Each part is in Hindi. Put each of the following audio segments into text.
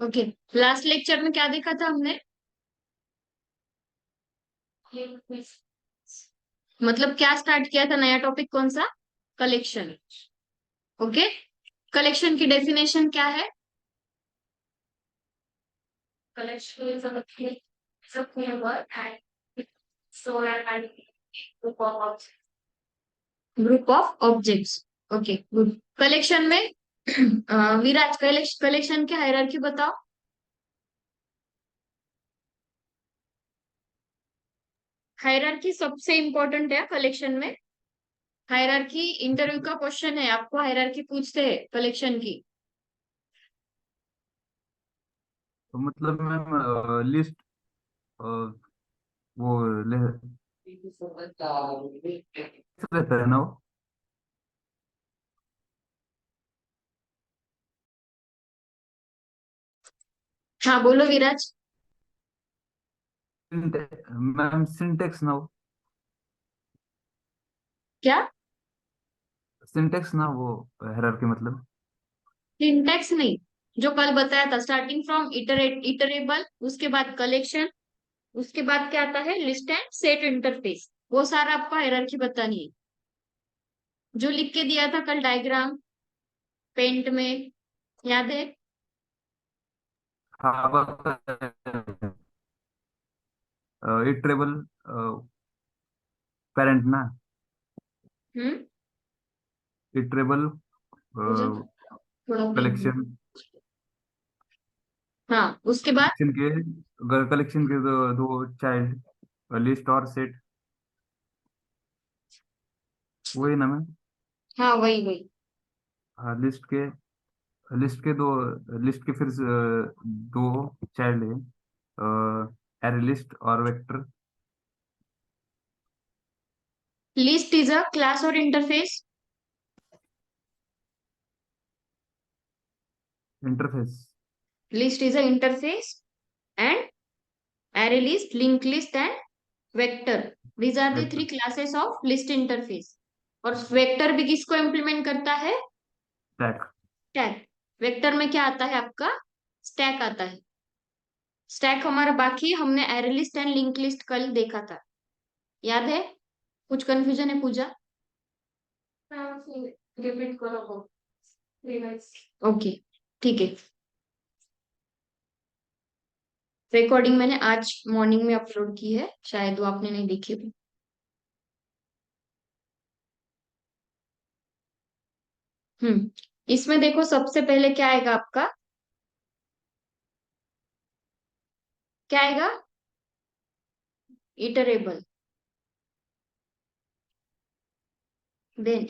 ओके। लास्ट लेक्चर में क्या देखा था हमने? मतलब क्या स्टार्ट किया था, नया टॉपिक कौन सा? कलेक्शन। ओके। कलेक्शन की डेफिनेशन क्या है? Collection is a group of objects. Okay good. Collection में विराज, कलेक्शन की हायरार्की बताओ। हायरार्की सबसे इंपॉर्टेंट है कलेक्शन में। हायरार्की इंटरव्यू का क्वेश्चन है, आपको हायरार्की पूछते हैं कलेक्शन की। तो मतलब मैम लिस्ट वो ले रहता है ना वो। हाँ बोलो विराज। मैम सिंटेक्स ना वो। क्या? सिंटेक्स ना वो हायरार्की मतलब। सिंटैक्स नहीं, जो कल बताया था, स्टार्टिंग फ्रॉम इटरेबल, उसके बाद कलेक्शन, उसके बाद क्या आता है, लिस्ट एंड सेट इंटरफेस। वो सारा आपको हायरार्की बतानी है, जो लिख के दिया था कल डायग्राम पेंट में, याद है? हाँ इटरेबल पेरेंट ना। हम्म। इटरेबल पूजा, थोड़ा पेंट। कलेक्शन। हाँ उसके बाद। कलेक्शन के कलेक्शन के दो चाइल्ड, लिस्ट और सेट, वही ना मैम। हाँ वही वही। हाँ लिस्ट के दो, लिस्ट के फिर दो चाइल्ड है, एरे लिस्ट और vector list is a class और interface. Interface. List is a interface and array list, linked list and vector. These are the vector three classes of list interface. और वेक्टर भी किसको इम्प्लीमेंट करता है? टैग। स्टैक। वेक्टर में क्या आता है आपका? स्टैक आता है। स्टैक हमारा, बाकी हमने array list and link list कल देखा था, याद है? कुछ कंफ्यूजन है पूजा? रिपीट करो। ओके ठीक है। रिकॉर्डिंग मैंने आज मॉर्निंग में अपलोड की है, शायद वो आपने नहीं देखी हो। इसमें देखो सबसे पहले क्या आएगा आपका, क्या आएगा? इटरेबल। देन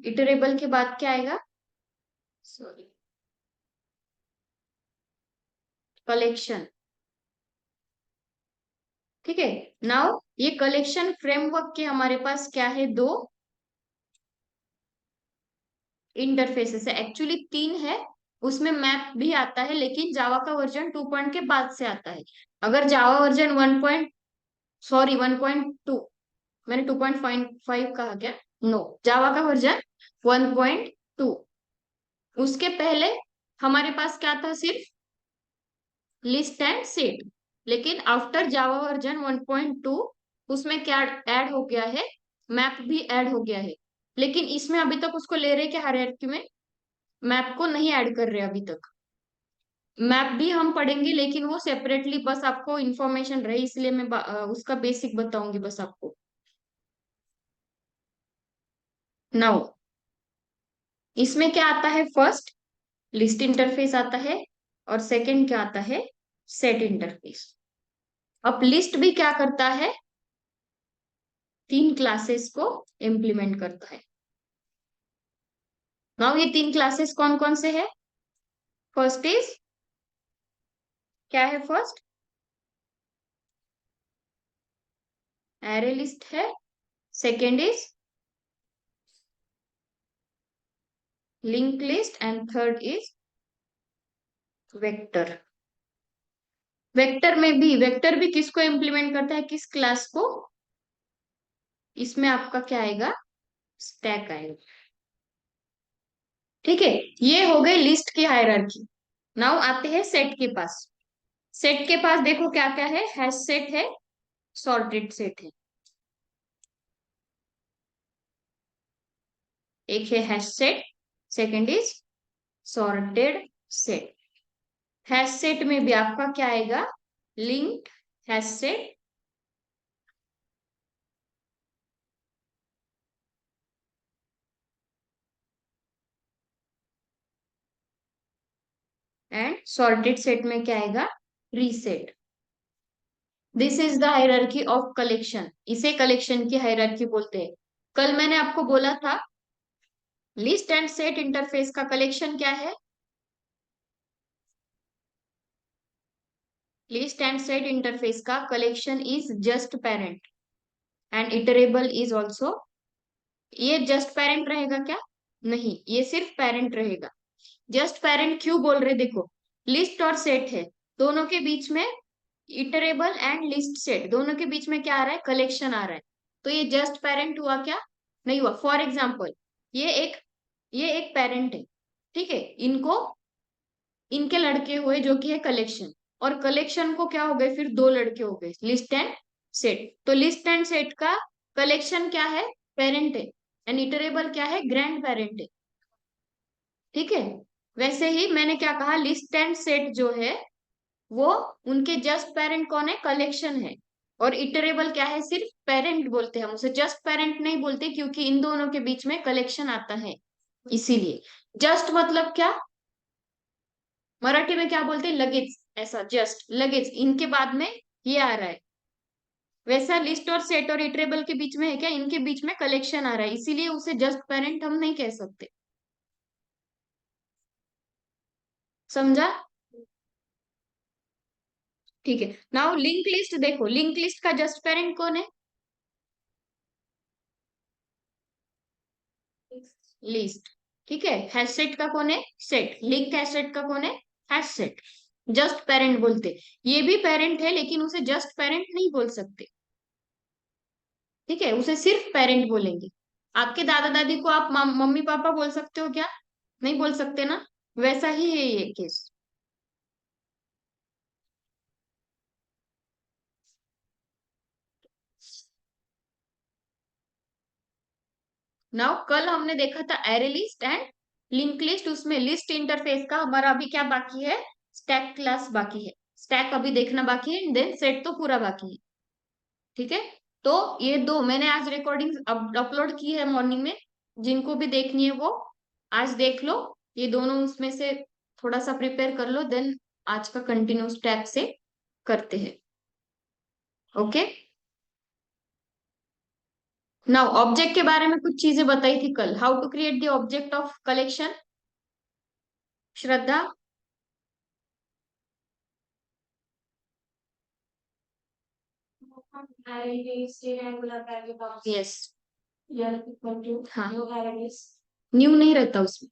इटरेबल के बाद क्या आएगा? Sorry, collection. ठीक है। नाउ ये कलेक्शन फ्रेमवर्क के हमारे पास क्या है, दो इंटरफेसेस है, एक्चुअली तीन है। उसमें मैप भी आता है, लेकिन जावा का वर्जन 2 पॉइंट के बाद से आता है। अगर जावा वर्जन 1 पॉइंट, सॉरी 1.2, मैंने 2.5 कहा क्या? नो, जावा का वर्जन 1.2। उसके पहले हमारे पास क्या था, सिर्फ लिस्ट एंड सेट। लेकिन आफ्टर जावा वर्जन 1.2 उसमें क्या ऐड हो गया है? मैप भी ऐड हो गया है। लेकिन इसमें अभी तक उसको ले रहे क्या, हायरार्की में मैप को नहीं ऐड कर रहे अभी तक। मैप भी हम पढ़ेंगे, लेकिन वो सेपरेटली, बस आपको इंफॉर्मेशन रहे इसलिए मैं उसका बेसिक बताऊंगी बस आपको। नाउ इसमें क्या आता है, फर्स्ट लिस्ट इंटरफेस आता है, और सेकंड क्या आता है, सेट इंटरफेस। अब लिस्ट भी क्या करता है, तीन क्लासेस को इम्प्लीमेंट करता है। नाउ ये तीन क्लासेस कौन कौन से है? फर्स्ट इज, क्या है फर्स्ट? एरे लिस्ट है। Second is link list and third is vector. Vector भी किसको इम्प्लीमेंट करता है, किस क्लास को? इसमें आपका क्या आएगा, स्टैक आएगा। ठीक है। ये हो गई लिस्ट की हायरार्की। नाउ आते हैं सेट के पास। सेट के पास देखो क्या क्या है, हैश सेट है, सॉर्टेड सेट है। एक है hash set, second is sorted set. Hash set में भी आपका क्या आएगा, linked hash set and sorted set में क्या आएगा, reset. This is the hierarchy of collection, इसे कलेक्शन की हायरार्की बोलते हैं। कल मैंने आपको बोला था लिस्ट एंड सेट इंटरफेस का कलेक्शन क्या है, लिस्ट एंड सेट इंटरफेस का collection is just parent and iterable is also. ये जस्ट पेरेंट रहेगा क्या, नहीं, ये सिर्फ पेरेंट रहेगा। जस्ट पेरेंट क्यों बोल रहे, देखो लिस्ट और सेट है, दोनों के बीच में इटरेबल एंड लिस्ट सेट दोनों के बीच में क्या आ रहा है, कलेक्शन आ रहा है। तो ये जस्ट पेरेंट हुआ क्या, नहीं हुआ। फॉर एग्जाम्पल ये एक पेरेंट है, ठीक है, इनको इनके लड़के हुए जो कि है कलेक्शन, और कलेक्शन को क्या हो गए, फिर दो लड़के हो गए, लिस्ट एंड सेट। तो लिस्ट एंड सेट का कलेक्शन क्या है, पेरेंट है, एंड इटरेबल क्या है, ग्रैंड पेरेंट है, ठीक है। वैसे ही मैंने क्या कहा, लिस्ट एंड सेट जो है वो उनके जस्ट पेरेंट कौन है, कलेक्शन है, और इटरेबल क्या है, सिर्फ पेरेंट बोलते हैं हम उसे, जस्ट पेरेंट नहीं बोलते क्योंकि इन दोनों के बीच में कलेक्शन आता है, इसीलिए। जस्ट मतलब क्या, मराठी में क्या बोलते हैं, लगेज, ऐसा जस्ट लगेज, इनके बाद में ये आ रहा है। वैसा लिस्ट और सेट और इटरेबल के बीच में है क्या, इनके बीच में कलेक्शन आ रहा है, इसीलिए उसे जस्ट पेरेंट हम नहीं कह सकते। समझा, ठीक है। नाउ लिंक लिस्ट देखो, लिंक लिस्ट का जस्ट पेरेंट कौन है, लिस्ट, ठीक है। हैश सेट का कौन है, सेट। लिंक हैश सेट का कौन है, हैश सेट। जस्ट पेरेंट बोलते, ये भी पेरेंट है लेकिन उसे जस्ट पेरेंट नहीं बोल सकते, ठीक है, उसे सिर्फ पेरेंट बोलेंगे। आपके दादा दादी को आप मम्मी पापा बोल सकते हो क्या, नहीं बोल सकते ना, वैसा ही है ये केस। नाउ कल हमने देखा था array list and link list, उसमें लिस्ट इंटरफेस का हमारा अभी क्या बाकी है, स्टैक क्लास बाकी है, स्टैक अभी देखना बाकी है, देन सेट तो पूरा बाकी है, ठीक है। तो ये दो मैंने आज रिकॉर्डिंग अपलोड की है मॉर्निंग में, जिनको भी देखनी है वो आज देख लो। ये दोनों उसमें से थोड़ा सा प्रिपेयर कर लो, देन आज का कंटिन्यू स्टेप से करते हैं, ओके। नाउ ऑब्जेक्ट के बारे में कुछ चीजें बताई थी कल, how to create the object of collection, Shraddha. Yes, हाँ, न्यू नहीं रहता उसमें।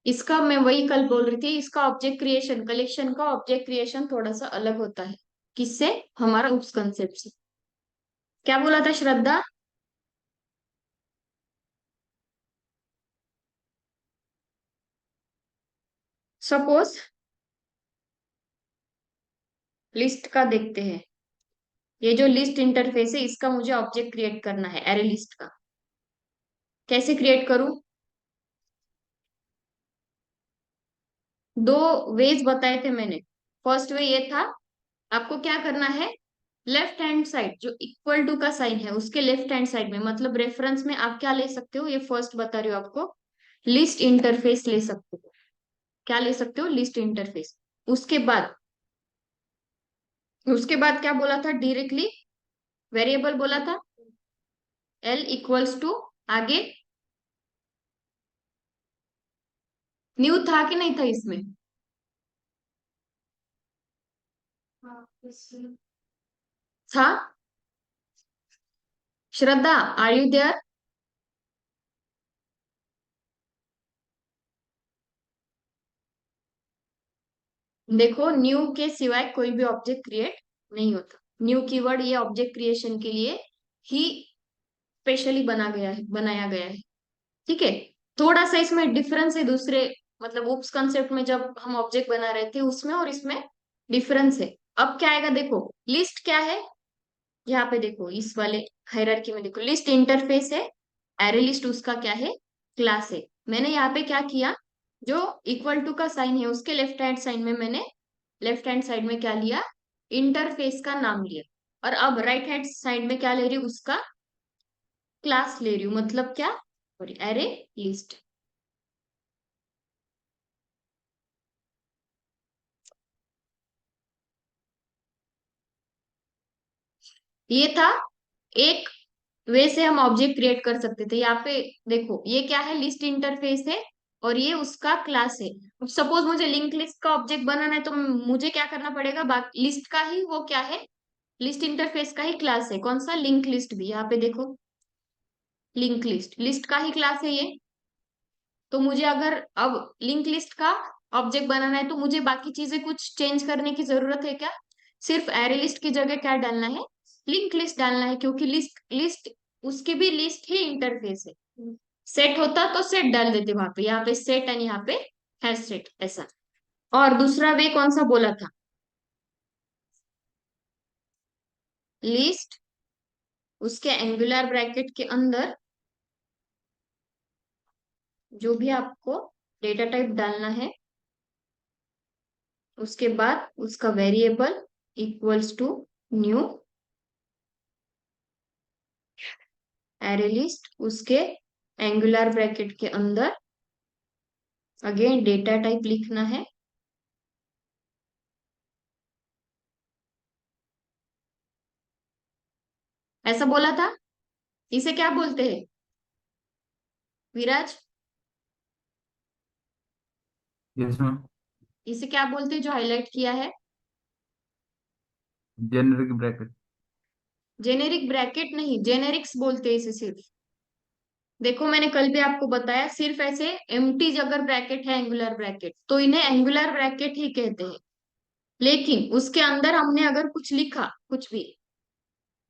इसका मैं वही कल बोल रही थी, इसका ऑब्जेक्ट क्रिएशन, कलेक्शन का ऑब्जेक्ट क्रिएशन थोड़ा सा अलग होता है, किससे, हमारा उस कंसेप्ट से। क्या बोला था श्रद्धा, सपोज लिस्ट का देखते हैं, ये जो लिस्ट इंटरफेस है इसका मुझे ऑब्जेक्ट क्रिएट करना है, एरे लिस्ट का, कैसे क्रिएट करूं। दो वेज बताए थे मैंने। फर्स्ट वे ये था, आपको क्या करना है, लेफ्ट हैंड साइड जो इक्वल टू का साइन है उसके लेफ्ट हैंड साइड में, मतलब रेफरेंस में आप क्या ले सकते हो, ये फर्स्ट बता रही हो आपको, लिस्ट इंटरफेस ले सकते हो। क्या ले सकते हो, लिस्ट इंटरफेस। उसके बाद उसके बाद क्या बोला था, डायरेक्टली वेरिएबल बोला था, एल इक्वल्स टू, आगे न्यू था कि नहीं था इसमें, था। श्रद्धा, आर यू देयर। देखो न्यू के सिवाय कोई भी ऑब्जेक्ट क्रिएट नहीं होता, न्यू कीवर्ड ये ऑब्जेक्ट क्रिएशन के लिए ही स्पेशली बनाया गया है, ठीक है। थोड़ा सा इसमें डिफरेंस है दूसरे मतलब उप्स कंसेप्ट में जब हम ऑब्जेक्ट बना रहे थे उसमें और इसमें डिफरेंस है। अब क्या आएगा देखो, लिस्ट क्या है, यहाँ पे देखो इस वाले हायरार्की में देखो, लिस्ट इंटरफेस है, एरे लिस्ट उसका क्या है, क्लास है। मैंने यहाँ पे क्या किया, जो इक्वल टू का साइन है उसके लेफ्ट हैंड साइड में मैंने, लेफ्ट हैंड साइड में क्या लिया, इंटरफेस का नाम लिया। और अब राइट हैंड साइड में क्या ले रही हूँ, उसका क्लास ले रही हूँ, मतलब क्या, एरे लिस्ट। ये था एक वे से हम ऑब्जेक्ट क्रिएट कर सकते थे। यहाँ पे देखो ये क्या है, लिस्ट इंटरफेस है और ये उसका क्लास है। अब सपोज मुझे लिंक लिस्ट का ऑब्जेक्ट बनाना है तो मुझे क्या करना पड़ेगा, बाकी लिस्ट का ही वो क्या है, लिस्ट इंटरफेस का ही क्लास है, कौन सा, लिंक लिस्ट भी। यहाँ पे देखो लिंक लिस्ट, लिस्ट का ही क्लास है ये। तो मुझे अगर अब लिंक लिस्ट का ऑब्जेक्ट बनाना है तो मुझे बाकी चीजें कुछ चेंज करने की जरूरत है क्या, सिर्फ एरे लिस्ट की जगह क्या डालना है, लिंक लिस्ट डालना है, क्योंकि लिस्ट लिस्ट उसकी भी लिस्ट ही इंटरफेस है। सेट होता तो सेट डाल देते वहां पे, यहाँ पे सेट एंड यहाँ पे हैश सेट ऐसा। और दूसरा वे कौन सा बोला था, लिस्ट, उसके एंगुलर ब्रैकेट के अंदर जो भी आपको डेटा टाइप डालना है, उसके बाद उसका variable equals to new array list, उसके एंगुलर ब्रैकेट के अंदर अगेन डेटा टाइप लिखना है। ऐसा बोला था, इसे क्या बोलते हैं विराज, यस मैम। इसे क्या बोलते हैं जो हाईलाइट किया है, जेनरिक ब्रैकेट। जेनेरिक ब्रैकेट नहीं, जेनेरिक्स बोलते हैं इसे सिर्फ। देखो मैंने कल भी आपको बताया, सिर्फ ऐसे एम्प्टी अगर ब्रैकेट है एंगुलर ब्रैकेट तो इन्हें एंगुलर ब्रैकेट ही कहते हैं। लेकिन उसके अंदर हमने अगर कुछ लिखा, कुछ भी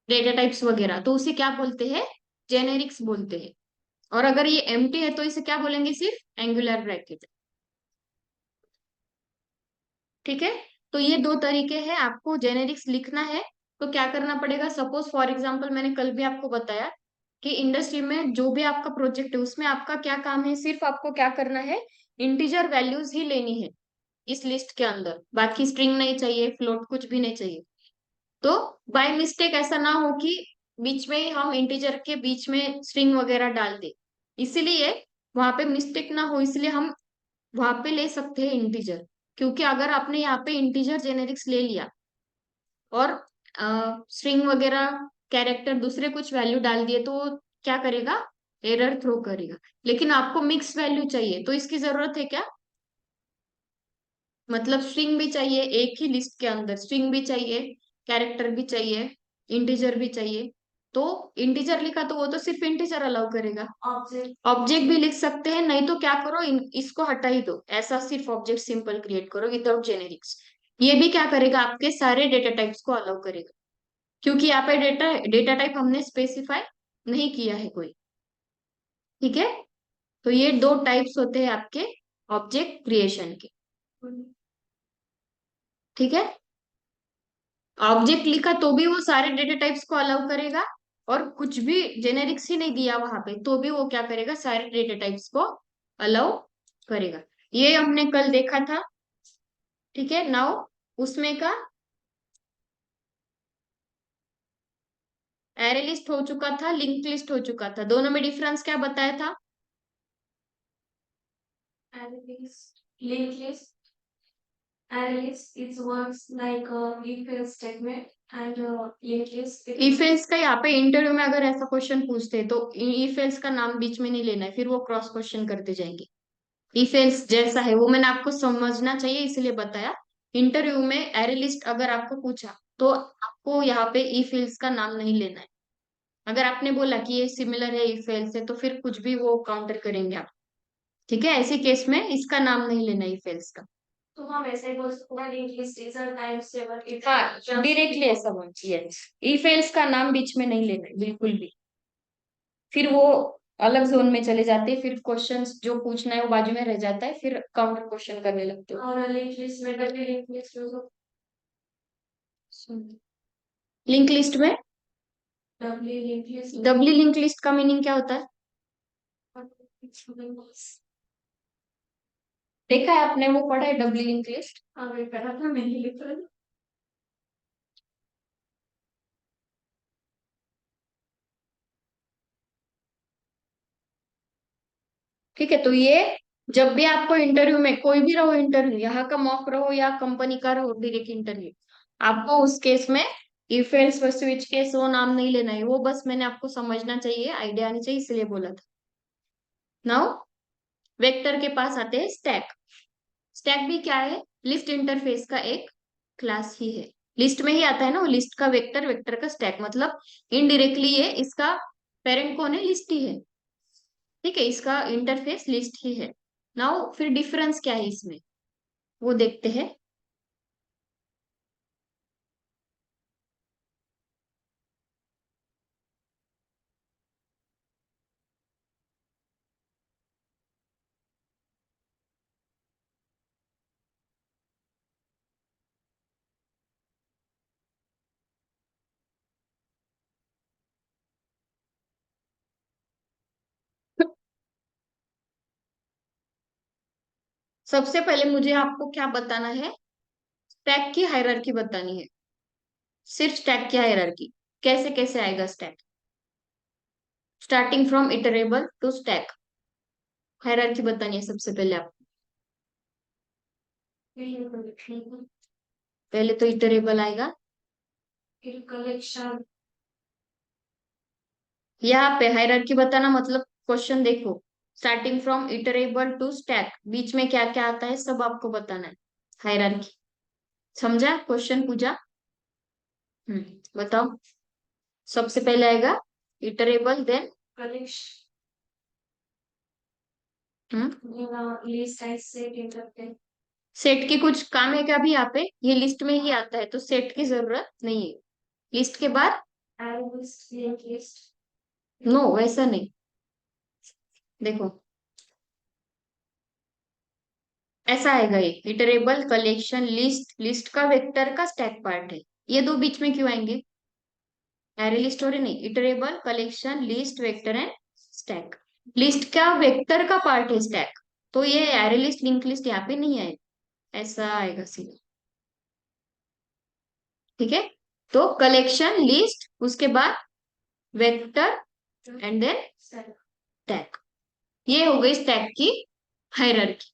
डेटा टाइप्स वगैरह, तो उसे क्या बोलते हैं, जेनेरिक्स बोलते हैं। और अगर ये एम्प्टी है तो इसे क्या बोलेंगे, सिर्फ एंगुलर ब्रैकेट। ठीक है, तो ये दो तरीके हैं, आपको जेनेरिक्स लिखना है तो क्या करना पड़ेगा, सपोज फॉर एग्जांपल मैंने कल भी आपको बताया कि इंडस्ट्री में जो भी आपका प्रोजेक्ट है उसमें आपका क्या काम है, सिर्फ आपको क्या करना है, इंटीजर वैल्यूज ही लेनी है इस लिस्ट के अंदर, बाकी स्ट्रिंग नहीं चाहिए, फ्लोट कुछ भी नहीं चाहिए। तो बाय मिस्टेक ऐसा ना हो कि बीच में हम इंटीजर के बीच में स्ट्रिंग वगैरह डाल दे, इसीलिए वहां पे मिस्टेक ना हो, इसलिए हम वहां पे ले सकते हैं इंटीजर। क्योंकि अगर आपने यहाँ पे इंटीजर जेनेरिक्स ले लिया और स्ट्रिंग वगैरह कैरेक्टर दूसरे कुछ वैल्यू डाल दिए तो वो क्या करेगा, एरर थ्रो करेगा। लेकिन आपको मिक्स वैल्यू चाहिए तो इसकी जरूरत है क्या, मतलब स्ट्रिंग भी चाहिए, एक ही लिस्ट के अंदर स्ट्रिंग भी चाहिए, कैरेक्टर भी चाहिए, इंटीजर भी चाहिए। तो इंटीजर लिखा तो वो तो सिर्फ इंटीजर अलाउ करेगा, ऑब्जेक्ट ऑब्जेक्ट भी लिख सकते हैं, नहीं तो क्या करो, इसको हटा ही दो, ऐसा सिर्फ ऑब्जेक्ट सिंपल क्रिएट करो विदाउट जेनेरिक्स। ये भी क्या करेगा, आपके सारे डेटा टाइप्स को अलाउ करेगा, क्योंकि यहाँ पे डेटा डेटा टाइप हमने स्पेसिफाई नहीं किया है कोई। ठीक है, तो ये दो टाइप्स होते हैं आपके ऑब्जेक्ट क्रिएशन के। ठीक है, ऑब्जेक्ट लिखा तो भी वो सारे डेटा टाइप्स को अलाउ करेगा, और कुछ भी जेनेरिक्स ही नहीं दिया वहां पे तो भी वो क्या करेगा, सारे डेटा टाइप्स को अलाउ करेगा। ये हमने कल देखा था। ठीक है, नाउ उसमें का एरे लिस्ट हो चुका था, लिंक लिस्ट हो चुका था, दोनों में डिफरेंस क्या बताया था, Array list, linked list, array list it works like a if-else statement and linked list it if else का यहाँ पे इंटरव्यू में अगर ऐसा क्वेश्चन पूछते हैं तो इफ एल्स का नाम बीच में नहीं लेना है, फिर वो क्रॉस क्वेश्चन करते जाएंगे। इफ एल्स जैसा है वो मैंने आपको समझना चाहिए इसलिए बताया। इंटरव्यू में एरे लिस्ट अगर आपको पूछा तो आपको यहाँ पे इफ एल्स का नाम नहीं लेना है। अगर आपने बोला कि ये सिमिलर है इफ एल्स से तो फिर कुछ भी वो काउंटर करेंगे आप। ठीक है, ऐसे केस में इसका नाम नहीं लेना इफ एल्स का। तो हम ऐसे ही बोल सकते हैं linked list is a times table if हाँ, डायरेक्टली ऐसा बोलिए, इफ एल्स का नाम बीच में नहीं लेना है बिल्कुल भी, फिर वो अलग जोन में चले जाते हैं, फिर क्वेश्चंस जो पूछना है वो बाजू में रह जाता है, फिर काउंटर क्वेश्चन करने लगते हो। और लिंक लिस्ट में लिंक लिस्ट लिंक लिस्ट में डब्ली लिंक लिस्ट का मीनिंग क्या होता है? देखा है आपने, वो पढ़ा है डब्ली लिंक लिस्ट? हाँ मैं पढ़ा था, मैंने लिखा। ठीक है, तो ये जब भी आपको इंटरव्यू में, कोई भी रहो इंटरव्यू, यहाँ का मॉक रहो या कंपनी का रहो डायरेक्ट इंटरव्यू, आपको उस केस में इफ एल्स स्विच केस वो नाम नहीं लेना है, वो बस मैंने आपको समझना चाहिए, आइडिया आनी चाहिए, इसलिए बोला था। नाउ वेक्टर के पास आते हैं स्टैक। स्टैक भी क्या है? लिस्ट इंटरफेस का एक क्लास ही है। लिस्ट में ही आता है ना वो, लिस्ट का वेक्टर, वेक्टर का स्टैक, मतलब इनडायरेक्टली ये इसका पेरेंट कौन है? लिस्ट ही है। ठीक है, इसका इंटरफेस लिस्ट ही है। नाउ फिर डिफरेंस क्या है इसमें, वो देखते हैं। सबसे पहले मुझे आपको क्या बताना है? स्टैक की हायरार्की बतानी है। सिर्फ स्टैक की हायरार्की, कैसे कैसे आएगा stack, starting from iterable to stack, hierarchy बतानी है सबसे पहले आपको। पहले तो इटरेबल आएगा, फिर कलेक्शन। यहाँ पे हायरार्की बताना मतलब क्वेश्चन देखो, starting from iterable to stack, बीच में क्या क्या आता है सब आपको बताना है, हायरार्की। समझा क्वेश्चन पूछा? बताओ। सबसे पहले आएगा इटरेबल, देन कलेक्शन, सेट की कुछ काम है क्या? अभी यहाँ पे ये लिस्ट में ही आता है तो सेट की जरूरत नहीं है। लिस्ट के बाद नो, वैसा नहीं। देखो ऐसा आएगा, ये इटरेबल, कलेक्शन, लिस्ट, लिस्ट का वेक्टर का स्टैक पार्ट है। ये दो बीच में क्यों आएंगे? एरे लिस्ट और नहीं, iterable, collection, list, vector and stack. List का वेक्टर का पार्ट है स्टैक, तो ये एरे लिस्ट, लिंक लिस्ट यहाँ पे नहीं आएगा, ऐसा आएगा सीधा। ठीक है, तो कलेक्शन, लिस्ट, उसके बाद वेक्टर एंड देन स्टैक, ये हो गई स्टैक की हायरार्की।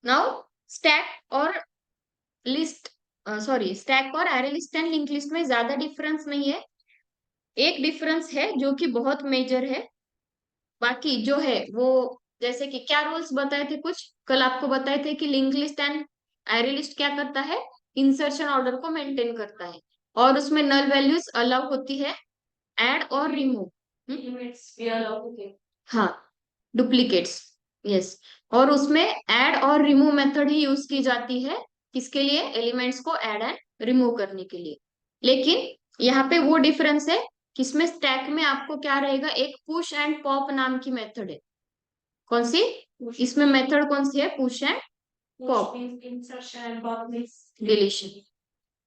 नाउ स्टैक और लिस्ट, सॉरी, स्टैक और array list and link list में ज्यादा डिफरेंस नहीं है। एक डिफरेंस है जो कि बहुत मेजर है, बाकी जो है वो, जैसे कि क्या रूल्स बताए थे कुछ कल आपको बताए थे कि link list and array list क्या करता है? इंसर्शन ऑर्डर को मेंटेन करता है, और उसमें नल वैल्यूज अलाउ होती है, ऐड और रिमूव। हाँ, डुप्लीकेट्स, यस। और उसमें ऐड और रिमूव मेथड ही यूज की जाती है, किसके लिए? एलिमेंट्स को ऐड एंड रिमूव करने के लिए। लेकिन यहाँ पे वो डिफरेंस है, किसमें? स्टैक में आपको क्या रहेगा? एक पुश एंड पॉप नाम की मेथड है। कौन सी? इसमें मेथड कौन सी है? Push and pop, deletion.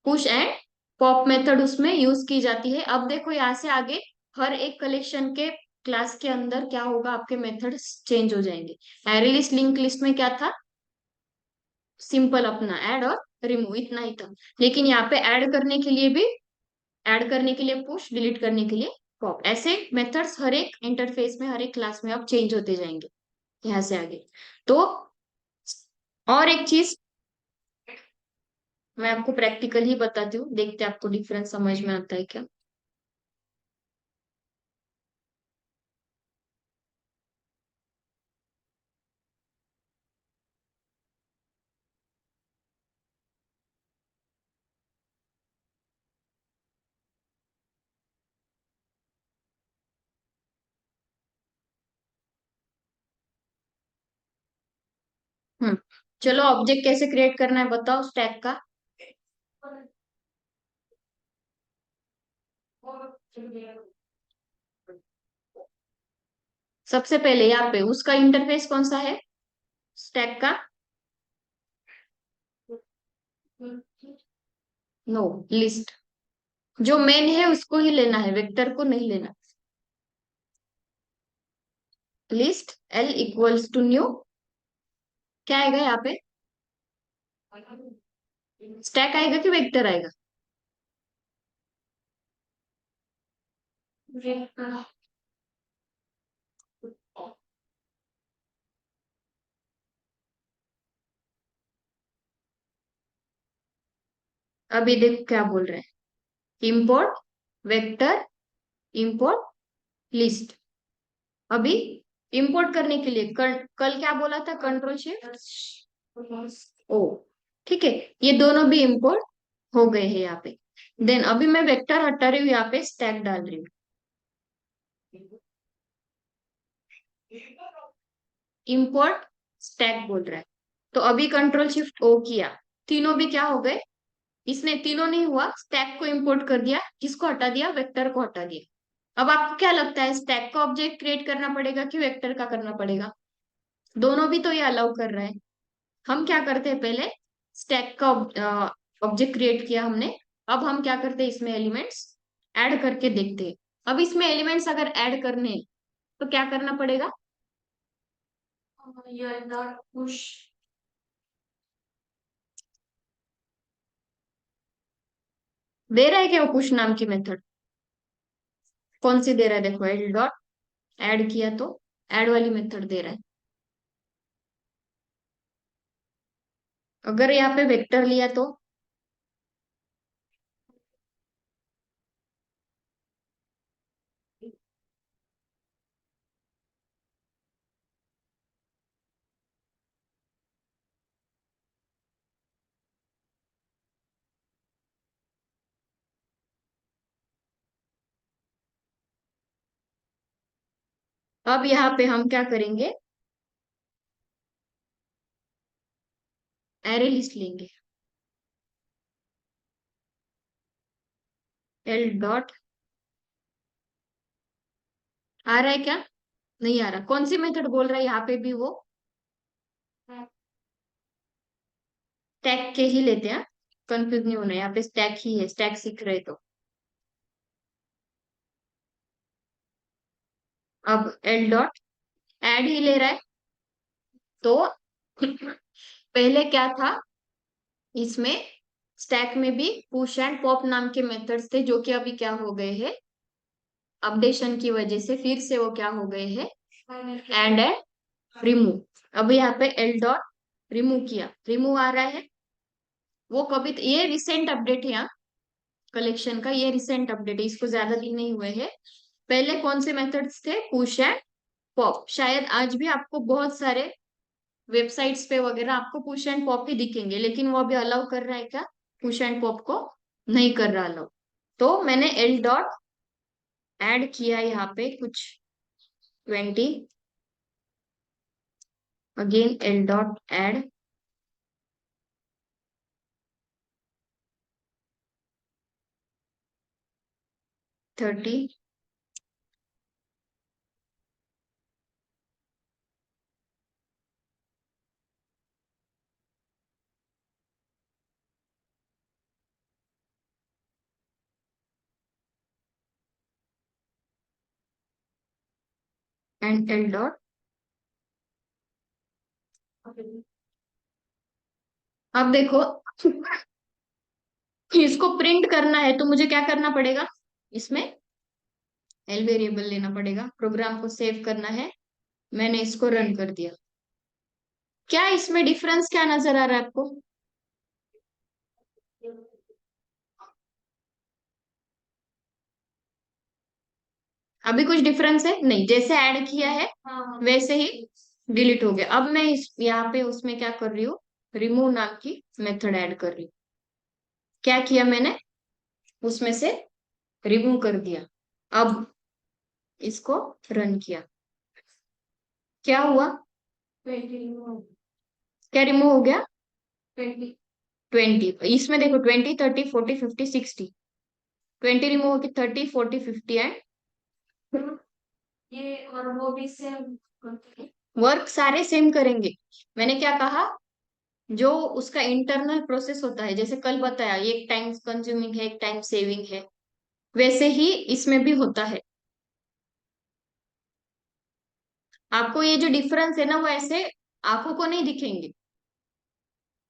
Push and pop method उसमें यूज की जाती है। अब देखो यहाँ से आगे हर एक कलेक्शन के क्लास के अंदर क्या होगा, आपके मेथड्स चेंज हो जाएंगे। एरे लिस्ट, लिंक लिस्ट में क्या था? सिंपल अपना ऐड और रिमूव, इतना ही था। लेकिन यहाँ पे ऐड करने के लिए भी, ऐड करने के लिए पुश, डिलीट करने के लिए पॉप, ऐसे मेथड्स हर एक इंटरफेस में, हर एक क्लास में अब चेंज होते जाएंगे यहाँ से आगे। तो और एक चीज मैं आपको प्रैक्टिकल ही बताती हूँ, देखते हैं आपको डिफरेंस समझ में आता है क्या। हम्म चलो, ऑब्जेक्ट कैसे क्रिएट करना है बताओ स्टैक का। सबसे पहले यहाँ पे उसका इंटरफेस कौन सा है, स्टैक का? No, list. जो मेन है उसको ही लेना है, वेक्टर को नहीं लेना। List L equals to new, क्या आएगा यहाँ पे? स्टैक आएगा कि वेक्टर आएगा? अभी देखो क्या बोल रहे हैं, इंपोर्ट वेक्टर, इंपोर्ट लिस्ट। अभी इंपोर्ट करने के लिए कल क्या बोला था, कंट्रोल शिफ्ट ओ। ठीक है, ये दोनों भी इंपोर्ट हो गए हैं यहाँ पे। देन अभी मैं वेक्टर हटा रही हूँ, यहाँ पे स्टैक डाल रही हूँ। इंपोर्ट स्टैक बोल रहा है, तो अभी कंट्रोल शिफ्ट ओ किया, तीनों भी क्या हो गए? इसने तीनों नहीं हुआ, स्टैक को इंपोर्ट कर दिया, किसको हटा दिया, वेक्टर को हटा दिया। अब आपको क्या लगता है, स्टैक का ऑब्जेक्ट क्रिएट करना पड़ेगा कि वेक्टर का करना पड़ेगा? दोनों भी तो ये अलाउ कर रहा है। हम क्या करते हैं, पहले स्टैक का ऑब्जेक्ट क्रिएट किया हमने, अब हम क्या करते हैं, इसमें एलिमेंट्स ऐड करके देखते हैं। अब इसमें एलिमेंट्स अगर ऐड करने हैं, तो क्या करना पड़ेगा, पुश। दे रहा है क्या वो पुश नाम की मेथड? कौन सी दे रहा है, देखो एल डॉट ऐड किया तो ऐड वाली मेथड दे रहा है। अगर यहाँ पे वेक्टर लिया तो अब यहाँ पे हम क्या करेंगे, एरे लिस्ट लेंगे। एल डॉट आ रहा है क्या, नहीं आ रहा? कौन सी मेथड बोल रहा है यहाँ पे भी वो, स्टैक के ही लेते हैं, कंफ्यूज नहीं होना, यहाँ पे स्टैक ही है, स्टैक सीख रहे तो। अब एल डॉट ऐड ही ले रहा है, तो पहले क्या था इसमें, स्टैक में भी पुश एंड पॉप नाम के मेथड्स थे, जो कि अभी क्या हो गए हैं, अपडेशन की वजह से फिर से वो क्या हो गए हैं, एंड रिमूव। अब यहाँ पे एल डॉट रिमूव किया, रिमूव आ रहा है। वो कभी ये रिसेंट अपडेट है यहाँ कलेक्शन का, ये रिसेंट अपडेट है, इसको ज्यादा दिन नहीं हुए हैं। पहले कौन से मेथड्स थे, पुश एंड पॉप। शायद आज भी आपको बहुत सारे वेबसाइट्स पे वगैरह आपको पुश एंड पॉप ही दिखेंगे, लेकिन वो अभी अलाउ कर रहा है क्या, पुश एंड पॉप को नहीं कर रहा अलाउ। तो मैंने एल डॉट ऐड किया यहाँ पे कुछ 20, again L dot add 30, and L dot. अब देखो इसको प्रिंट करना है तो मुझे क्या करना पड़ेगा, इसमें एल वेरिएबल लेना पड़ेगा, प्रोग्राम को सेव करना है, मैंने इसको रन कर दिया। क्या इसमें डिफरेंस क्या नजर आ रहा है आपको? अभी कुछ डिफरेंस है नहीं, जैसे ऐड किया है वैसे ही डिलीट हो गया। अब मैं इस यहाँ पे उसमें क्या कर रही हूँ, रिमूव नाम की मेथड ऐड कर रही हूँ। क्या किया मैंने, उसमें से रिमूव कर दिया। अब इसको रन किया, क्या हुआ, क्या रिमूव हो गया, 20। इसमें देखो 20, 30, 40, 50, 60, 20 रिमूव होगी, 30, 40, 50 एंड ये और वो भी सेम वर्क सारे सेम करेंगे। मैंने क्या कहा, जो उसका इंटरनल प्रोसेस होता है, जैसे कल बताया, एक टाइम कंज्यूमिंग है, एक टाइम सेविंग है, वैसे ही इसमें भी होता है। आपको ये जो डिफरेंस है ना, वो ऐसे आंखों को नहीं दिखेंगे,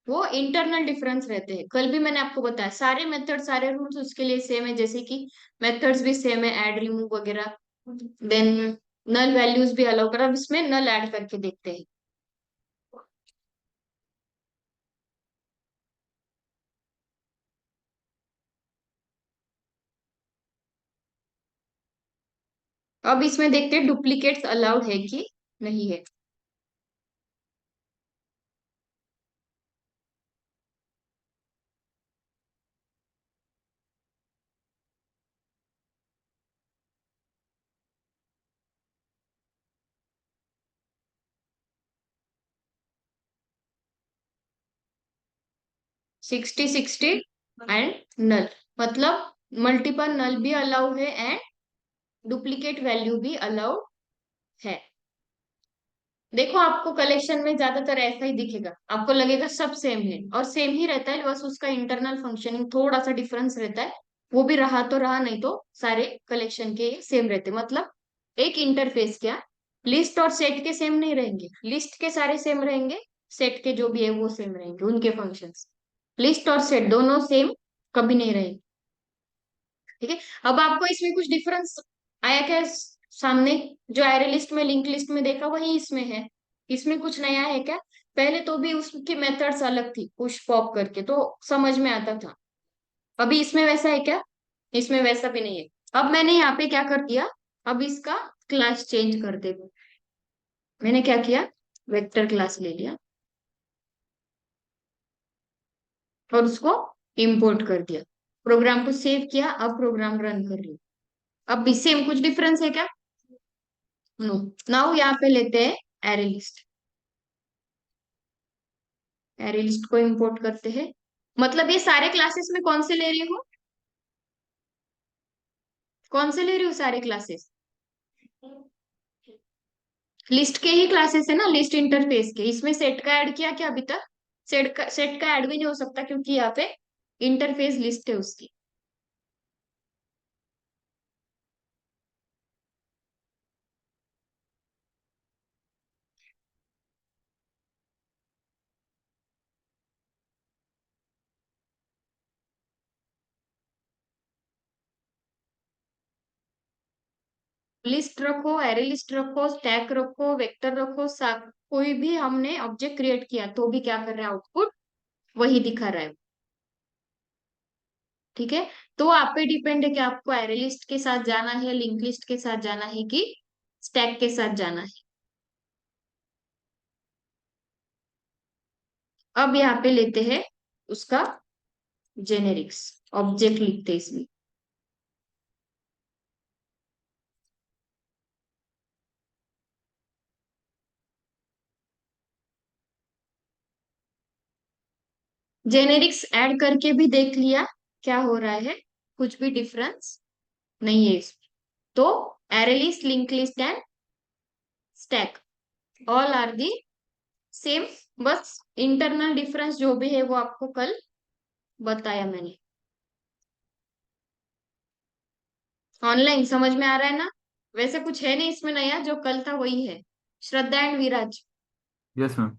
वो इंटरनल डिफरेंस रहते हैं। कल भी मैंने आपको बताया, सारे मेथड सारे रूल्स उसके लिए सेम है, जैसे कि मेथड्स भी सेम है, ऐड रिमूव वगैरह। देन नल वैल्यूज भी अलाउ कर, अब इसमें नल ऐड करके देखते हैं। अब इसमें देखते हैं डुप्लीकेट्स अलाउड है कि नहीं है। 60-60 एंड नल, मतलब मल्टीपल नल भी अलाउ है एंड डुप्लीकेट वैल्यू भी अलाउड है। देखो, आपको कलेक्शन में ज्यादातर ऐसा ही दिखेगा, आपको लगेगा सब सेम है, और सेम ही रहता है, बस उसका इंटरनल फंक्शनिंग थोड़ा सा डिफरेंस रहता है। वो भी रहा तो रहा, नहीं तो सारे कलेक्शन के सेम रहते, मतलब एक इंटरफेस क्या, लिस्ट और सेट के सेम नहीं रहेंगे, लिस्ट के सारे सेम रहेंगे, सेट के जो भी है वो सेम रहेंगे, उनके फंक्शंस। लिस्ट और सेट दोनों सेम कभी नहीं रहेंगे। ठीक है। अब आपको इसमें कुछ डिफरेंस आया क्या सामने? जो एरे लिस्ट में, लिंक लिस्ट में देखा, वही इसमें है। इसमें कुछ नया है क्या? पहले तो भी उसकी मेथड्स अलग थी, पुश पॉप करके तो समझ में आता था। अभी इसमें वैसा है क्या? इसमें वैसा भी नहीं है। अब मैंने यहाँ पे क्या कर दिया, अब इसका क्लास चेंज कर दे। मैंने क्या किया, वेक्टर क्लास ले लिया और उसको इंपोर्ट कर दिया, प्रोग्राम को सेव किया, अब प्रोग्राम रन कर रही हूँ। अब भी सेम कुछ डिफरेंस है क्या? नो। नाउ यहाँ पे लेते हैं एरे लिस्ट। एरे लिस्ट को इंपोर्ट करते हैं, मतलब ये सारे क्लासेस में कौन से ले रही हूँ, कौन से ले रही हूँ सारे क्लासेस? लिस्ट के ही क्लासेस है ना, लिस्ट इंटरफेस के। इसमें सेट का ऐड किया क्या अभी तक? सेट का ऐड भी नहीं हो सकता, क्योंकि यहाँ पे इंटरफेस लिस्ट है उसकी। लिस्ट रखो, एरे लिस्ट रखो, स्टैक रखो, वेक्टर रखो, कोई भी हमने ऑब्जेक्ट क्रिएट किया तो भी क्या कर रहा है, आउटपुट वही दिखा रहा है। ठीक है। तो आप पे डिपेंड है कि आपको एरे लिस्ट के साथ जाना है, लिंक लिस्ट के साथ जाना है, कि स्टैक के साथ जाना है। अब यहाँ पे लेते हैं उसका जेनेरिक्स, ऑब्जेक्ट लिखते हैं इसमें। जेनेरिक्स ऐड करके भी देख लिया क्या हो रहा है, कुछ भी डिफरेंस नहीं है इसमें। तो array list, link list and stack all are the same, बस इंटरनल डिफरेंस जो भी है वो आपको कल बताया मैंने। ऑनलाइन समझ में आ रहा है ना? वैसे कुछ है नहीं इसमें नया, जो कल था वही है। Shraddha and Viraj. Yes ma'am.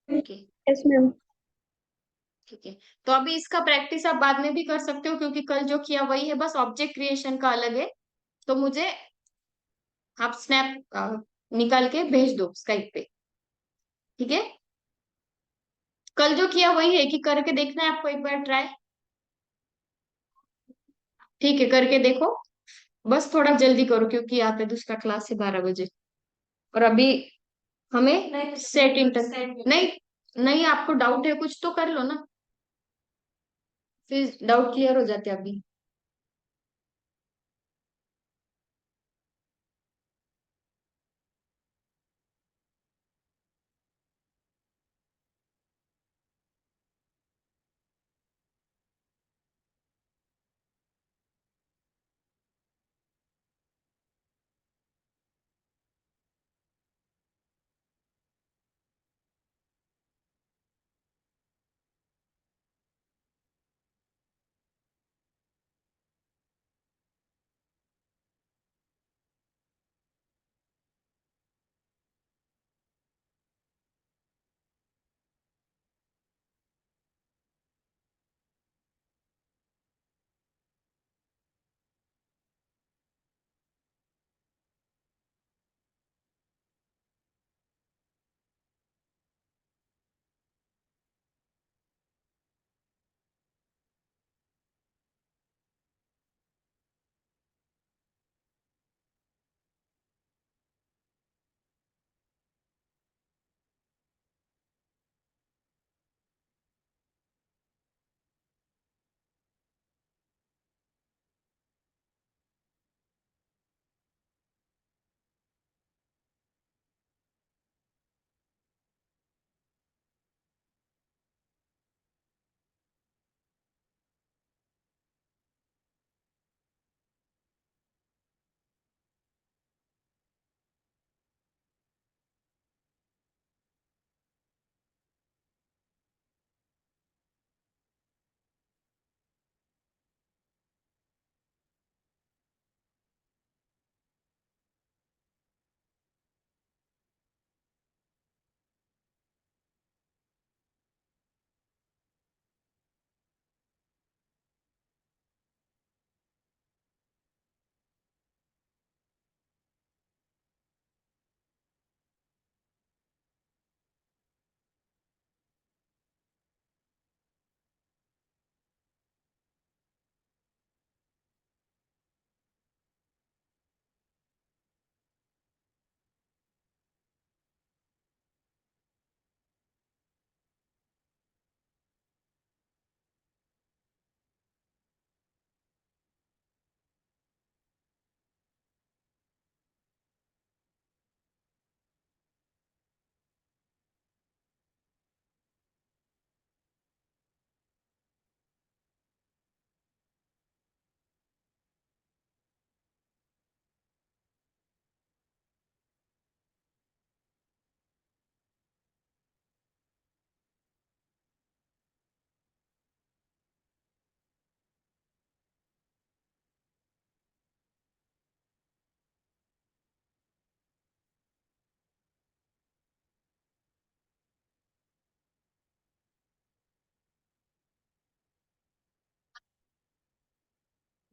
Okay. Yes ma'am. ठीक है। तो अभी इसका प्रैक्टिस आप बाद में भी कर सकते हो, क्योंकि कल जो किया वही है, बस ऑब्जेक्ट क्रिएशन का अलग है। तो मुझे आप स्नैप निकाल के भेज दो स्काइप पे। ठीक है। कल जो किया वही है, कि करके देखना है आपको एक बार ट्राई? ठीक है, करके देखो। बस थोड़ा जल्दी करो, क्योंकि यहाँ पे दूसरा क्लास है 12 बजे, और अभी हमें सेट इंटर नहीं, नहीं आपको डाउट है कुछ तो कर लो ना, फिर डाउट क्लियर हो जाते हैं अभी।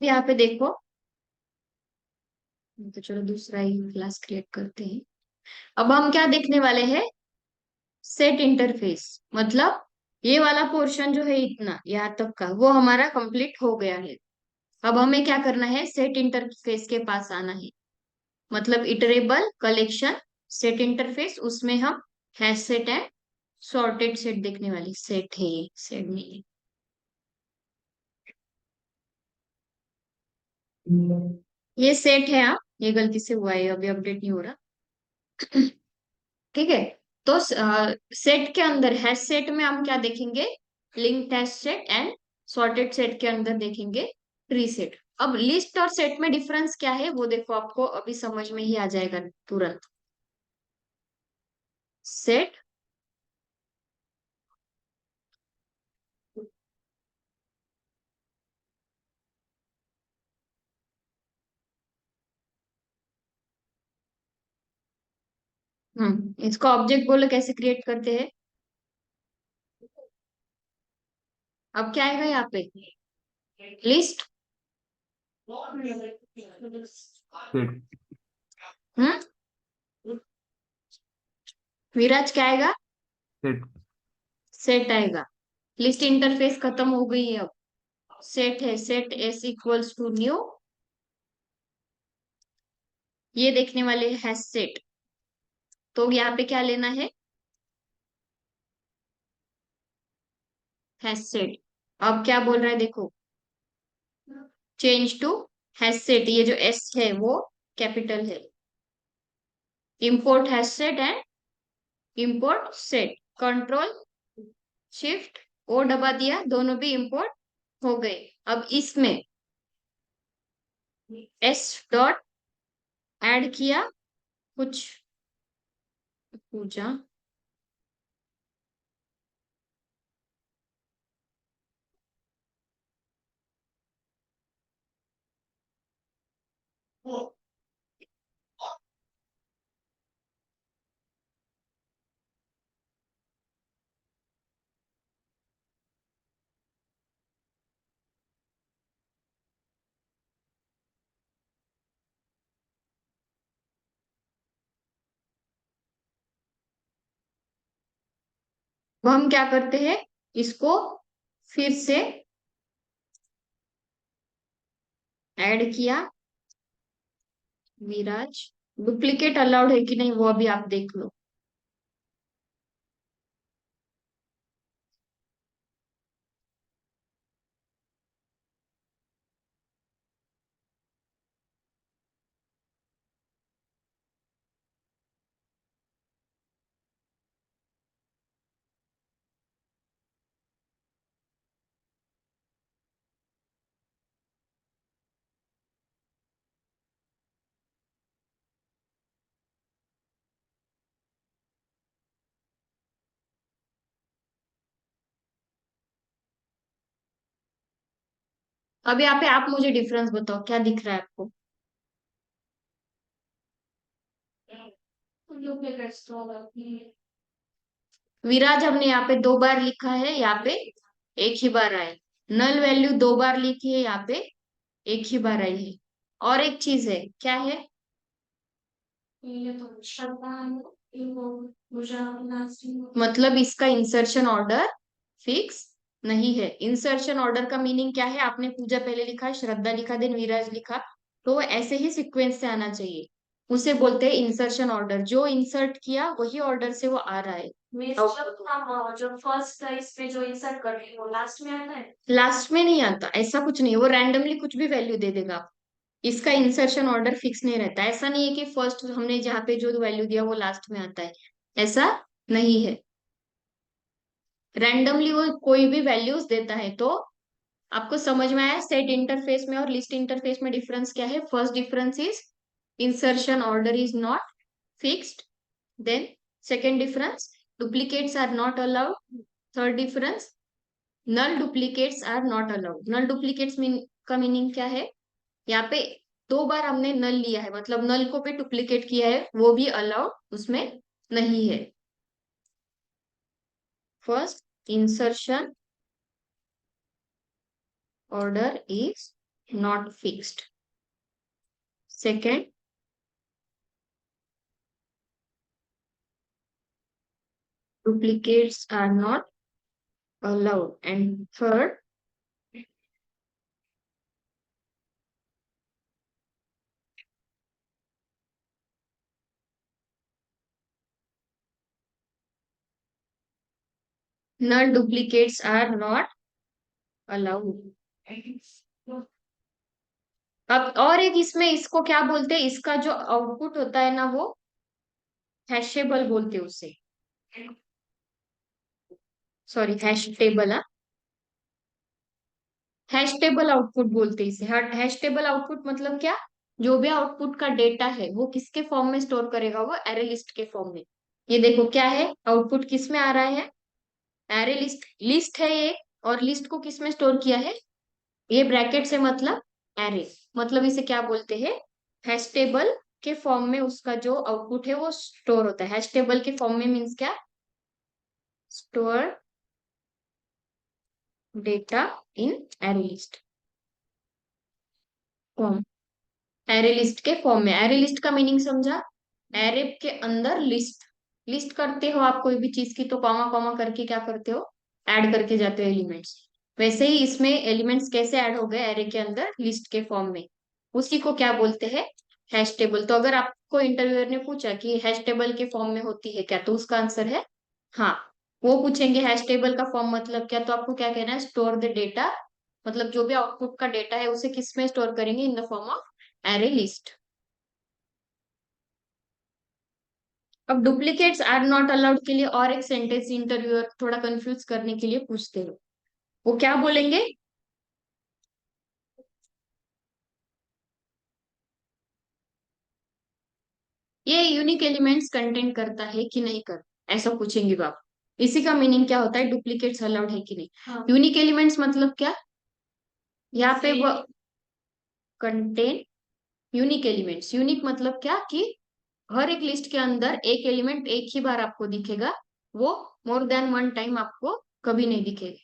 यहाँ पे देखो, तो चलो दूसरा ही क्लास क्रिएट करते हैं। अब हम क्या देखने वाले हैं, सेट इंटरफेस। मतलब ये वाला पोर्शन जो है इतना यहाँ तक का वो हमारा कंप्लीट हो गया है। अब हमें क्या करना है, सेट इंटरफेस के पास आना है। मतलब इटरेबल कलेक्शन सेट इंटरफेस, उसमें हम hash set and sorted set देखने वाली। सेट है ये, सेट नहीं है, ये सेट है। हाँ, ये गलती से हुआ है, अभी अपडेट नहीं हो रहा। ठीक है। तो सेट के अंदर हैश सेट में हम क्या देखेंगे, linked hash set and sorted set के अंदर देखेंगे ट्री सेट। अब लिस्ट और सेट में डिफरेंस क्या है वो देखो, आपको अभी समझ में ही आ जाएगा तुरंत। सेट, इसको ऑब्जेक्ट बोलो कैसे क्रिएट करते हैं। अब क्या आएगा यहाँ पे, लिस्ट। सेट। हम्म विराज क्या आएगा, सेट। सेट आएगा। लिस्ट इंटरफेस खत्म हो गई है। अब सेट है, set S equals to new, ये देखने वाले है सेट। तो यहाँ पे क्या लेना है सेट। अब क्या बोल रहा है देखो, चेंज टू हैश सेट, ये जो एस है वो कैपिटल है। Import hash set and import set, control shift O दबा दिया, दोनों भी इंपोर्ट हो गए। अब इसमें एस डॉट ऐड किया, कुछ पूछा। अब हम क्या करते हैं, इसको फिर से ऐड किया, विराज। डुप्लीकेट अलाउड है कि नहीं वो अभी आप देख लो। अब यहाँ पे आप मुझे डिफरेंस बताओ, क्या दिख रहा है आपको। विराज हमने यहाँ पे 2 बार लिखा है, यहाँ पे एक ही बार आया। नल वैल्यू 2 बार लिखी है, यहाँ पे एक ही बार आई है। और एक चीज है, क्या है, मतलब इसका इंसर्शन ऑर्डर फिक्स नहीं है। इंसर्शन ऑर्डर का मीनिंग क्या है, आपने पूजा पहले लिखा, श्रद्धा लिखा, देन विराज लिखा, तो ऐसे ही सीक्वेंस से आना चाहिए। उसे बोलते हैं इंसर्शन ऑर्डर। जो इंसर्ट किया वही ऑर्डर से वो आ रहा है। जब हम जो फर्स्ट है इस पे जो इंसर्ट कर रहे हैं वो लास्ट में आता है, लास्ट में नहीं आता, ऐसा कुछ नहीं। वो रैंडमली कुछ भी वैल्यू दे देगा। इसका इंसर्शन ऑर्डर फिक्स नहीं रहता। ऐसा नहीं है कि फर्स्ट हमने जहाँ पे जो वैल्यू दिया वो लास्ट में आता है, ऐसा नहीं है। रैंडमली वो कोई भी वैल्यूज देता है। तो आपको समझ में आया सेट इंटरफेस में और लिस्ट इंटरफेस में डिफरेंस क्या है। First difference is insertion order is not fixed. Then second difference, duplicates are not allowed. Third difference, null duplicates are not allowed. Null duplicates का मीनिंग क्या है, यहाँ पे 2 बार हमने नल लिया है, मतलब नल को भी डुप्लीकेट किया है, वो भी अलाउड उसमें नहीं है। First insertion order is not fixed. Second, duplicates are not allowed. And third, null duplicates are not allowed. अब और एक इसमें इसको क्या बोलते हैं, इसका जो आउटपुट होता है ना वो हैशेबल बोलते हैं उसे। Sorry, hash table. Hash table output बोलते हैं इसे। हैश टेबल आउटपुट मतलब क्या, जो भी आउटपुट का डेटा है वो किसके फॉर्म में स्टोर करेगा, वो एरे लिस्ट के फॉर्म में। ये देखो क्या है, आउटपुट किस में आ रहा है, एरे लिस्ट। लिस्ट है ये, और लिस्ट को किस में स्टोर किया है, ये ब्रैकेट से मतलब एरे। मतलब इसे क्या बोलते हैं, हैश टेबल के फॉर्म में उसका जो आउटपुट है वो स्टोर होता है। हैश टेबल के फॉर्म में मीन्स क्या, स्टोर डेटा इन array list form. Array list के फॉर्म में। एरे लिस्ट का मीनिंग समझा, एरे के अंदर लिस्ट। लिस्ट करते हो आप कोई भी चीज की तो कॉमा कॉमा करके क्या करते हो, ऐड करके जाते हो एलिमेंट्स। वैसे ही इसमें एलिमेंट्स कैसे ऐड हो गए एरे के अंदर लिस्ट के फॉर्म में, उसी को क्या बोलते हैं, हैश टेबल। तो अगर आपको इंटरव्यूअर ने पूछा कि हैश टेबल के फॉर्म में होती है क्या, तो उसका आंसर है हाँ। वो पूछेंगे हैश टेबल का फॉर्म मतलब क्या, तो आपको क्या कहना है, स्टोर द डेटा। मतलब जो भी आउटपुट का डेटा है उसे किस में स्टोर करेंगे, in the form of array list. अब डुप्लीकेट्स आर नॉट अलाउड के लिए और एक सेंटेंस इंटरव्यूअर थोड़ा कंफ्यूज करने के लिए पूछते हो, वो क्या बोलेंगे, ये यूनिक एलिमेंट्स कंटेंट करता है कि नहीं करता, ऐसा पूछेंगे वो आप। इसी का मीनिंग क्या होता है, डुप्लीकेट्स अलाउड है कि नहीं। हाँ। यूनिक एलिमेंट्स मतलब क्या, यहाँ पे वो कंटेन यूनिक एलिमेंट्स। यूनिक मतलब क्या कि हर एक लिस्ट के अंदर एक एलिमेंट एक ही बार आपको दिखेगा, वो मोर देन वन टाइम आपको कभी नहीं दिखेगा।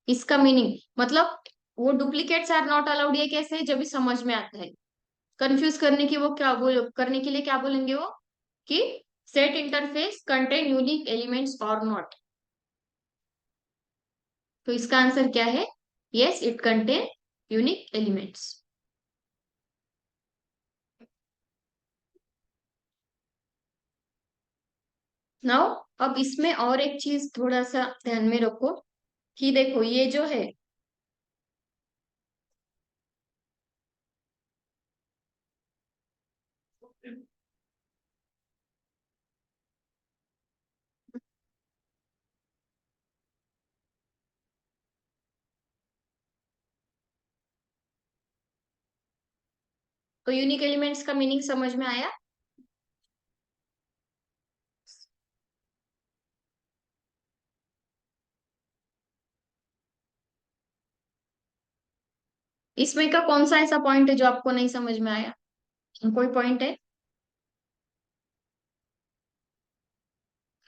इसका मीनिंग मतलब वो डुप्लीकेट्स आर नॉट अलाउड, ये कैसे जब भी समझ में आता है। कंफ्यूज करने की वो क्या बोल करने के लिए क्या बोलेंगे वो, कि set interface contain unique elements और नॉट। तो इसका आंसर क्या है, yes it contain unique elements. Now अब इसमें और एक चीज थोड़ा सा ध्यान में रखो, कि देखो ये जो है, तो यूनिक एलिमेंट्स का मीनिंग समझ में आया। इसमें का कौन सा ऐसा पॉइंट है जो आपको नहीं समझ में आया, कोई पॉइंट है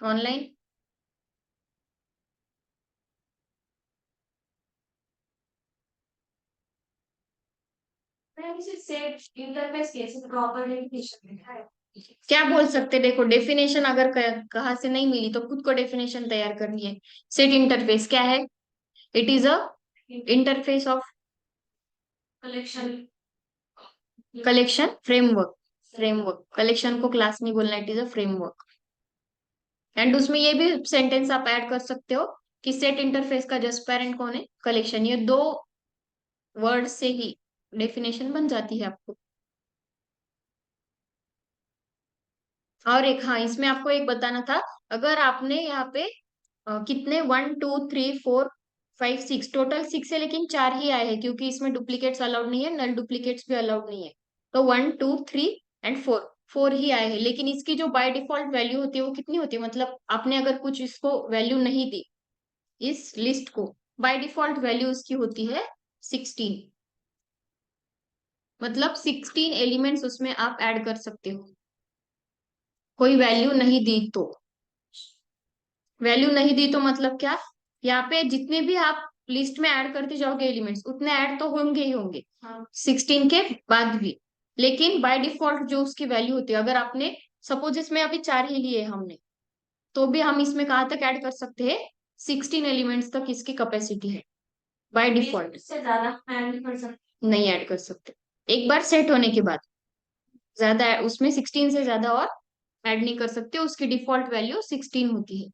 ऑनलाइन। क्या बोल सकते, देखो डेफिनेशन अगर कहाँ से नहीं मिली तो खुद को डेफिनेशन तैयार करनी है। सेट इंटरफेस क्या है, it is a interface of collection framework. Framework, collection को क्लास नहीं बोलना, it is a framework. And उसमें ये भी सेंटेंस आप ऐड कर सकते हो कि सेट इंटरफेस का जस्ट पेरेंट कौन है, कलेक्शन। ये दो वर्ड से ही डेफिनेशन बन जाती है आपको। और एक, हाँ इसमें आपको एक बताना था, अगर आपने यहाँ पे कितने 1 2 3 4 5 6, टोटल 6 है लेकिन 4 ही आए हैं क्योंकि इसमें डुप्लीकेट्स अलाउड नहीं है, नल डुप्लीकेट्स भी अलाउड नहीं है। तो 1 2 3 एंड 4, 4 ही आए हैं, लेकिन इसकी जो बाय डिफॉल्ट वैल्यू होती है वो कितनी होती है, मतलब आपने अगर कुछ इसको वैल्यू नहीं दी इस लिस्ट को, बाय डिफॉल्ट वैल्यू इसकी होती है 16। मतलब 16 एलिमेंट्स उसमें आप ऐड कर सकते हो, कोई वैल्यू नहीं दी तो। वैल्यू नहीं दी तो मतलब क्या, यहाँ पे जितने भी आप लिस्ट में ऐड करते जाओगे एलिमेंट्स, उतने ऐड तो होंगे ही होंगे 16 के बाद भी। लेकिन बाय डिफॉल्ट जो उसकी वैल्यू होती है, अगर आपने सपोज इसमें अभी 4 ही लिए हमने, तो भी हम इसमें कहाँ तक ऐड कर सकते हैं, 16 एलिमेंट्स तक इसकी कैपेसिटी है बाय डिफॉल्ट। से ज्यादा ऐड नहीं कर सकते, नहीं ऐड कर सकते एक बार सेट होने के बाद। ज्यादा उसमें 16 से ज्यादा और ऐड नहीं कर सकते, उसकी डिफॉल्ट वैल्यू 16 होती है।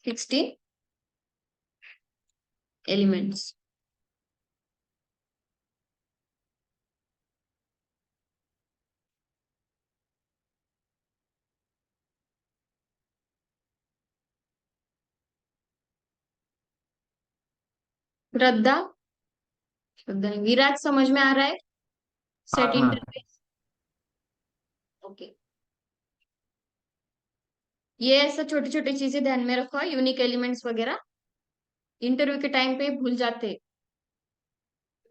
16 एलिमेंट्स। श्रद्धा, श्रद्धा नहीं, विराज समझ में आ रहा है सेट हाँ मैम। इंटरफेस? ओके। ये ऐसा छोटी छोटी चीजें ध्यान में रखो, यूनिक एलिमेंट्स वगैरह इंटरव्यू के टाइम पे भूल जाते हैं।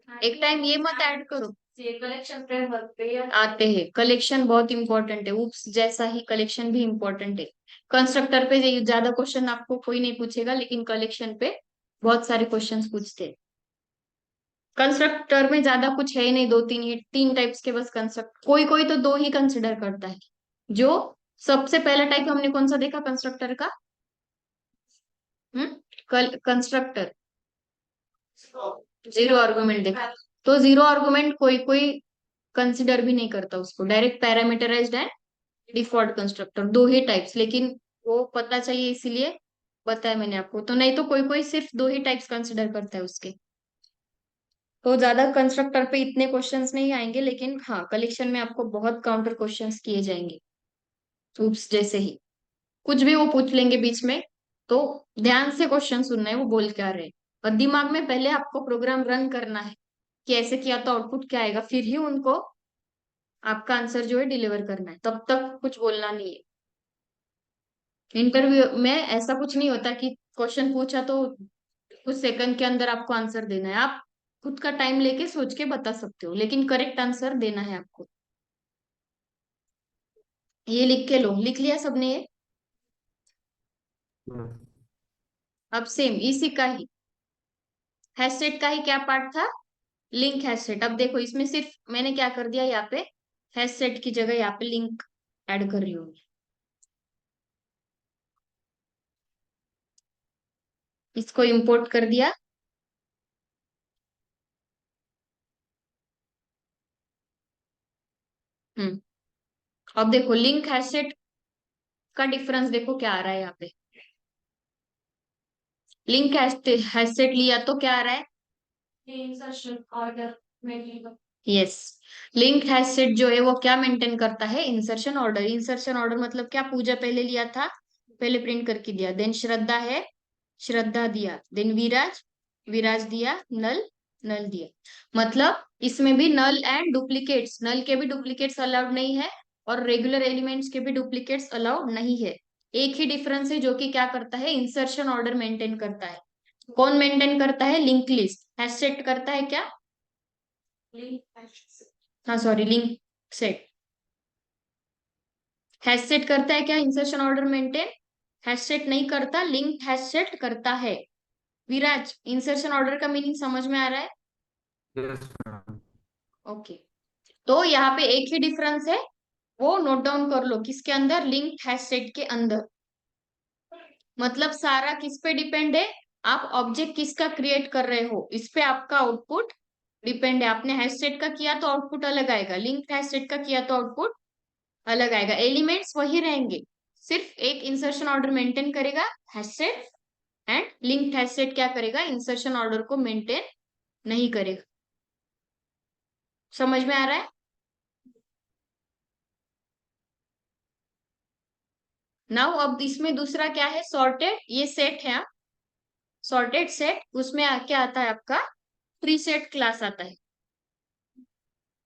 एक टाइम ये मत ऐड करो, कलेक्शन फ्रेमवर्क पे आते हैं, कलेक्शन बहुत इंपॉर्टेंट है, उप्स जैसा ही कलेक्शन भी इंपॉर्टेंट है। कंस्ट्रक्टर पे ज्यादा क्वेश्चन आपको कोई नहीं पूछेगा, लेकिन कलेक्शन पे बहुत सारे क्वेश्चंस पूछते हैं। कंस्ट्रक्टर में ज्यादा कुछ है ही नहीं, दो तीन ही, तीन टाइप्स के बस कंस्ट्रक्ट, कोई कोई तो दो ही कंसिडर करता है। जो सबसे पहला टाइप हमने कौन सा देखा कंस्ट्रक्टर का? कंस्ट्रक्टर जीरो आर्गुमेंट देखा। तो जीरो आर्गुमेंट कोई कोई कंसिडर भी नहीं करता उसको, direct parameterized and default constructor, दो ही टाइप्स, लेकिन वो पता चाहिए इसीलिए बताया मैंने आपको, तो नहीं तो कोई कोई सिर्फ दो ही टाइप्स कंसिडर करता है उसके। तो ज्यादा कंस्ट्रक्टर पे इतने क्वेश्चंस नहीं आएंगे, लेकिन हाँ कलेक्शन में आपको बहुत काउंटर क्वेश्चंस किए जाएंगे, सूप्स जैसे ही कुछ भी वो पूछ लेंगे बीच में। तो ध्यान से क्वेश्चन सुनना है वो बोल क्या रहे हैं, और दिमाग में पहले आपको प्रोग्राम रन करना है कि ऐसे किया तो आउटपुट क्या आएगा, फिर ही उनको आपका आंसर जो है डिलीवर करना है, तब तक कुछ बोलना नहीं है। इंटरव्यू में ऐसा कुछ नहीं होता कि क्वेश्चन पूछा तो कुछ सेकंड के अंदर आपको आंसर देना है, आप खुद का टाइम लेके सोच के बता सकते हो, लेकिन करेक्ट आंसर देना है आपको। ये लिख के लो, लिख लिया सबने ये? अब सेम इसी का ही हैशसेट का ही क्या पार्ट था, लिंक हैशसेट। अब देखो इसमें सिर्फ मैंने क्या कर दिया, यहाँ पे हैशसेट की जगह यहाँ पे लिंक ऐड कर रही हूँ, इसको इंपोर्ट कर दिया। हम्म। अब देखो लिंक हैशसेट का डिफरेंस देखो क्या आ रहा है यहाँ पे। लिंक हैशसेट लिया तो क्या आ रहा है, इंसर्शन ऑर्डर में। यस, लिंक हैशसेट जो है वो क्या मेंटेन करता है, इंसर्शन ऑर्डर। इंसर्शन ऑर्डर मतलब क्या, पूजा पहले लिया था, पहले प्रिंट करके दिया, देन श्रद्धा है, श्रद्धा दिया, देन विराज, विराज दिया, नल, नल दिया। मतलब इसमें भी नल एंड डुप्लीकेट्स, नल के भी डुप्लीकेट्स अलाउड नहीं है, और रेगुलर एलिमेंट्स के भी डुप्लीकेट्स अलाउड नहीं है। एक ही डिफरेंस है जो कि क्या करता है, इंसर्शन ऑर्डर मेंटेन करता है। कौन मेंटेन करता है, लिंक लिस्ट। हैशसेट करता है क्या, हाँ सॉरी लिंक सेट। हैशसेट करता है क्या इंसर्शन ऑर्डर मेंटेन, हैशसेट नहीं करता, लिंक हैशसेट करता है। विराज इंसर्शन ऑर्डर का मीनिंग समझ में आ रहा है? Yes ma'am. ओके। तो यहाँ पे एक ही डिफरेंस है, वो नोट डाउन कर लो, किसके अंदर, लिंक हैशसेट के अंदर। मतलब सारा किस पे डिपेंड है, आप ऑब्जेक्ट किसका क्रिएट कर रहे हो इस पे आपका आउटपुट डिपेंड है। आपने हैशसेट का किया तो आउटपुट अलग आएगा, लिंक हैशसेट का किया तो आउटपुट अलग आएगा, एलिमेंट्स वही रहेंगे, सिर्फ एक इंसर्शन ऑर्डर मेंटेन करेगा हैशसेट, एंड लिंक्ड हैशसेट क्या करेगा, इंसर्शन ऑर्डर को मेंटेन नहीं करेगा। समझ में आ रहा है? नाउ अब इसमें दूसरा क्या है, सॉर्टेड, ये सेट है, सॉर्टेड सेट, उसमें क्या आता है आपका, ट्री सेट क्लास आता है।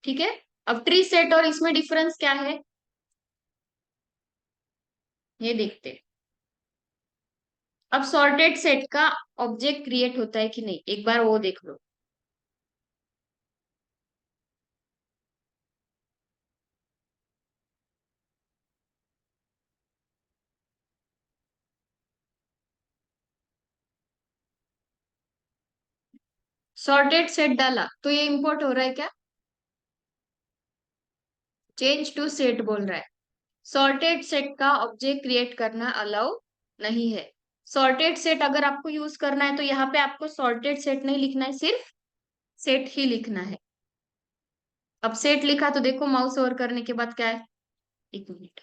ठीक है, अब ट्री सेट और इसमें डिफरेंस क्या है, ये देखते हैं। अब सॉर्टेड सेट का ऑब्जेक्ट क्रिएट होता है कि नहीं, एक बार वो देख लो। सॉर्टेड सेट डाला तो ये इंपोर्ट हो रहा है क्या? चेंज टू सेट बोल रहा है। सॉर्टेड सेट का ऑब्जेक्ट क्रिएट करना अलाउ नहीं है। सॉर्टेड सेट अगर आपको यूज करना है तो यहाँ पे आपको सॉर्टेड सेट नहीं लिखना है, सिर्फ सेट ही लिखना है। अब सेट लिखा तो देखो माउस ओवर करने के बाद क्या है, एक मिनट।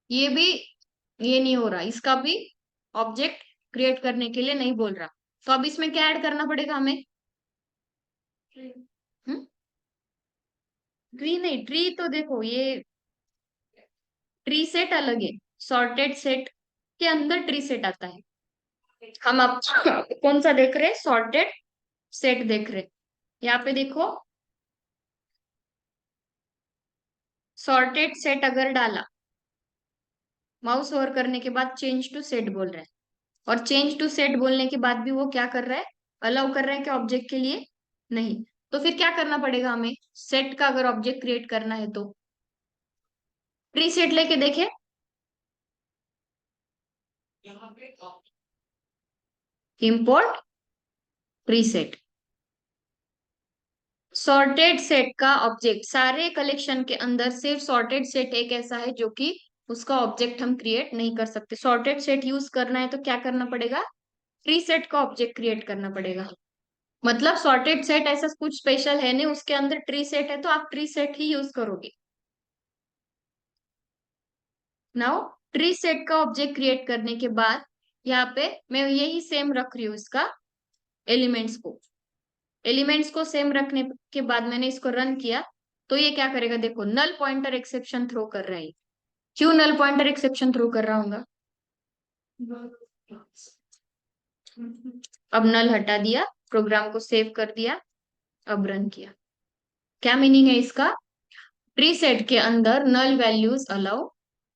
ये भी, ये नहीं हो रहा, इसका भी ऑब्जेक्ट क्रिएट करने के लिए नहीं बोल रहा। तो अब इसमें क्या ऐड करना पड़ेगा हमें? ट्री नहीं, ट्री तो देखो ये ट्री सेट अलग है, सॉर्टेड सेट के अंदर ट्री सेट आता है। हम अब कौन सा देख रहे हैं? सॉर्टेड सेट देख रहे हैं। यहाँ पे देखो, सॉर्टेड सेट अगर डाला, माउस ओवर करने के बाद चेंज टू सेट बोल रहा है, और चेंज टू सेट बोलने के बाद भी वो क्या कर रहा है? अलाउ कर रहा है क्या ऑब्जेक्ट के लिए? नहीं। तो फिर क्या करना पड़ेगा हमें? सेट का अगर ऑब्जेक्ट क्रिएट करना है तो ट्री सेट लेके देखे, import tree set. Sorted set का ऑब्जेक्ट, सारे कलेक्शन के अंदर सिर्फ सॉर्टेड सेट एक ऐसा है जो कि उसका ऑब्जेक्ट हम क्रिएट नहीं कर सकते। सॉर्टेड सेट यूज करना है तो क्या करना पड़ेगा? ट्री सेट का ऑब्जेक्ट क्रिएट करना पड़ेगा। मतलब सॉर्टेड सेट ऐसा कुछ स्पेशल है नहीं, उसके अंदर ट्री सेट है तो आप ट्री सेट ही यूज करोगे। नाउ ट्री सेट का ऑब्जेक्ट क्रिएट करने के बाद यहाँ पे मैं यही सेम रख रही हूँ इसका एलिमेंट्स को। एलिमेंट्स को सेम रखने के बाद मैंने इसको रन किया तो ये क्या करेगा? देखो नल पॉइंटर एक्सेप्शन थ्रो कर रहा है। क्यों नल पॉइंटर एक्सेप्शन थ्रो कर रहा हूँ? अब नल हटा दिया, प्रोग्राम को सेव कर दिया, अब रन किया। क्या मीनिंग है इसका? ट्री सेट के अंदर नल वैल्यूज अलाउ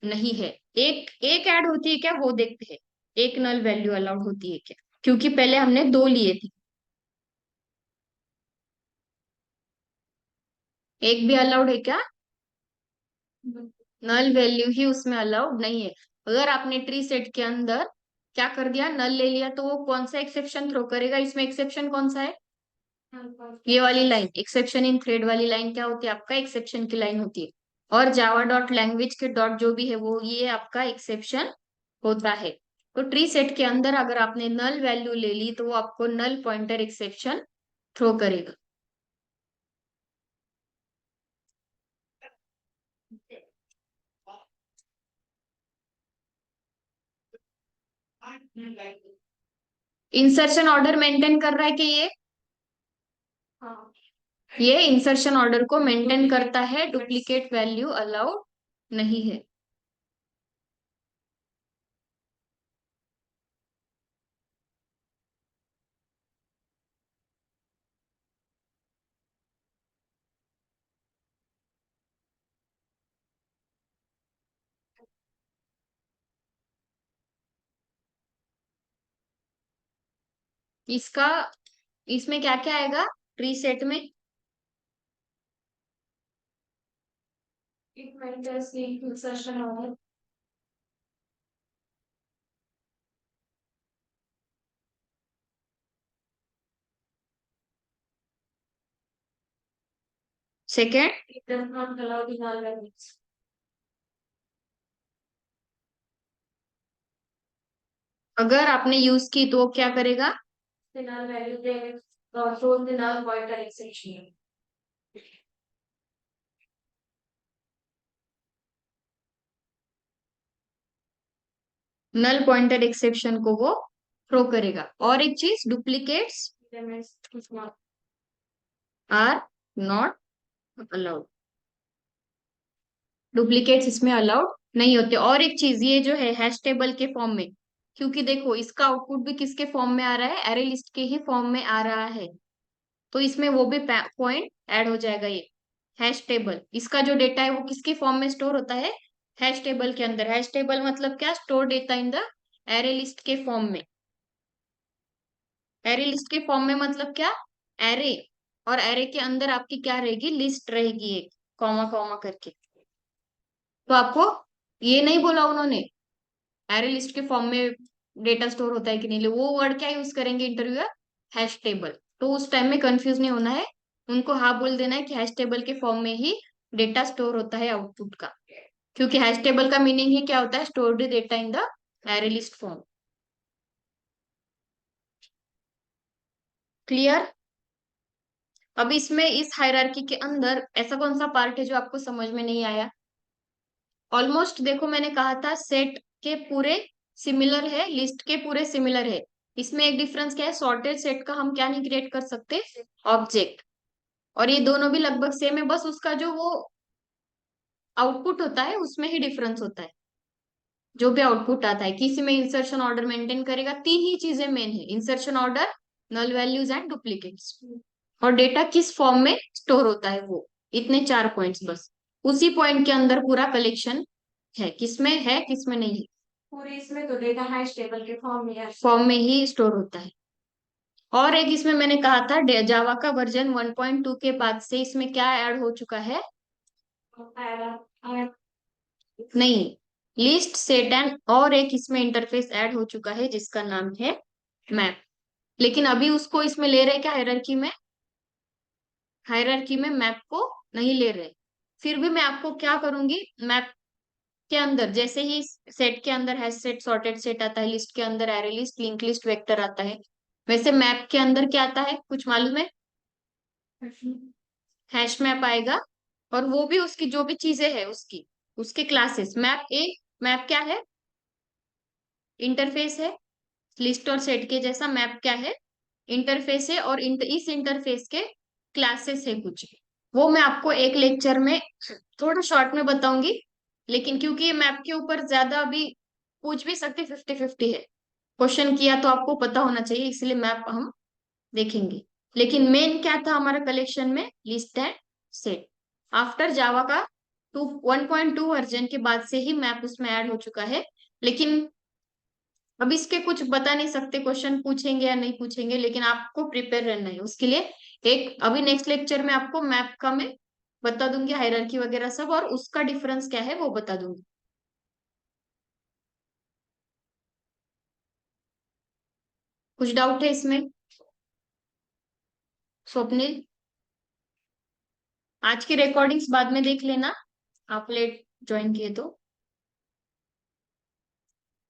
नहीं है। एक एक ऐड होती है क्या वो देखते हैं, एक नल वैल्यू अलाउड होती है क्या, क्योंकि पहले हमने दो लिए थे। एक भी अलाउड है क्या? नल वैल्यू ही उसमें अलाउड नहीं है। अगर आपने ट्री सेट के अंदर क्या कर दिया, नल ले लिया, तो वो कौन सा एक्सेप्शन थ्रो करेगा? इसमें एक्सेप्शन कौन सा है? ये वाली लाइन, एक्सेप्शन इन थ्रेड वाली लाइन क्या होती है? आपका एक्सेप्शन की लाइन होती है। और जावा डॉट लैंग्वेज के डॉट जो भी है वो ये आपका एक्सेप्शन होता है। तो ट्री सेट के अंदर अगर आपने नल वैल्यू ले ली तो वो आपको नल पॉइंटर एक्सेप्शन थ्रो करेगा। इंसर्शन ऑर्डर मेंटेन कर रहा है कि ये इंसर्शन ऑर्डर को मेंटेन करता है, डुप्लीकेट वैल्यू अलाउड नहीं है। इसका, इसमें क्या क्या आएगा ट्री सेट में? इंसर्शन ऑर्डर, सेकेंड, अगर आपने यूज की तो वो क्या करेगा? नल पॉइंटर एक्सेप्शन को वो थ्रो करेगा। और एक चीज, duplicates are not allowed, duplicates इसमें अलाउड नहीं होते। और एक चीज, ये जो है हैश टेबल के फॉर्म में, क्योंकि देखो इसका आउटपुट भी किसके फॉर्म में आ रहा है? एरे लिस्ट के ही फॉर्म में आ रहा है, तो इसमें वो भी पॉइंट ऐड हो जाएगा। ये हैश टेबल, इसका जो डेटा है वो किसके फॉर्म में स्टोर होता है? हैश टेबल के अंदर, हैश टेबल मतलब क्या, store data in the array list के फॉर्म में। एरे लिस्ट के फॉर्म में मतलब क्या, एरे, और एरे के अंदर आपकी क्या रहेगी, लिस्ट रहेगी एक, कॉमा कॉमा करके। तो आपको ये नहीं बोला उन्होंने एरे लिस्ट के फॉर्म में डेटा स्टोर होता है कि नहीं, वो वर्ड क्या यूज करेंगे इंटरव्यूअर, हैश टेबल। तो उस टाइम में कंफ्यूज नहीं होना है, उनको हाँ बोल देना है कि हैश टेबल के फॉर्म में ही डेटा स्टोर होता है आउटपुट का, क्योंकि हैश टेबल का मीनिंग ही क्या होता है, stored data in the array list form. Clear. अब इसमें इस हायरार्की के अंदर ऐसा कौन सा पार्ट है जो आपको समझ में नहीं आया। ऑलमोस्ट देखो मैंने कहा था सेट के पूरे सिमिलर है, लिस्ट के पूरे सिमिलर है। इसमें एक डिफरेंस क्या है, सॉर्टेड सेट का हम क्या नहीं क्रिएट कर सकते, ऑब्जेक्ट। और ये दोनों भी लगभग सेम है, बस उसका जो वो आउटपुट होता है उसमें ही डिफरेंस होता है। जो भी आउटपुट आता है, किसी में इंसर्शन ऑर्डर मेंटेन करेगा, तीन ही चीजें मेन है, insertion order, null values and duplicates, और डेटा किस फॉर्म में स्टोर होता है वो, इतने चार पॉइंट्स बस। उसी पॉइंट के अंदर पूरा कलेक्शन है, किसमें है किसमें नहीं है। पूरे इसमें तो डेटा हैश टेबल के फॉर्म में ही स्टोर होता है। और एक इसमें मैंने कहा था जावा का वर्जन 1.2 के बाद से इसमें क्या ऐड हो चुका है, नहीं, लिस्ट सेट एंड और एक इसमें इंटरफेस ऐड हो चुका है जिसका नाम है मैप। लेकिन अभी उसको इसमें ले रहे क्या, हायरार्की में, हायरार्की में मैप को नहीं ले रहे। फिर भी मैं आपको क्या करूंगी, मैप के अंदर जैसे ही सेट के अंदर हैश सेट, सॉर्टेड सेट आता है, लिस्ट के अंदर array list, link list, vector आता है, वैसे मैप के अंदर क्या आता है कुछ मालूम है, हैश मैप आएगा। और वो भी उसकी जो भी चीजें है उसकी, उसके क्लासेस, मैप ए, मैप क्या है, इंटरफेस है, लिस्ट और सेट के जैसा मैप क्या है, इंटरफेस है, और इस इंटरफेस के क्लासेस है कुछ। वो मैं आपको एक लेक्चर में थोड़ा शॉर्ट में बताऊंगी, लेकिन क्योंकि ये मैप के ऊपर ज्यादा अभी पूछ भी सकते, 50-50 है, क्वेश्चन किया तो आपको पता होना चाहिए, इसलिए मैप हम देखेंगे। लेकिन मेन क्या था हमारा कलेक्शन में, लिस्ट एंड सेट। आफ्टर जावा का 1.2 वर्जन के बाद से ही मैप उसमें ऐड हो चुका है। लेकिन अब इसके कुछ बता नहीं सकते, क्वेश्चन पूछेंगे या नहीं पूछेंगे, लेकिन आपको प्रिपेयर रहना है उसके लिए। एक अभी नेक्स्ट लेक्चर में आपको मैप का मैं बता दूंगी, हायरार्की वगैरह सब, और उसका डिफरेंस क्या है वो बता दूंगी। कुछ डाउट है इसमें, स्वप्निल। आज की रिकॉर्डिंग्स बाद में देख लेना, आप लेट ज्वाइन किए तो।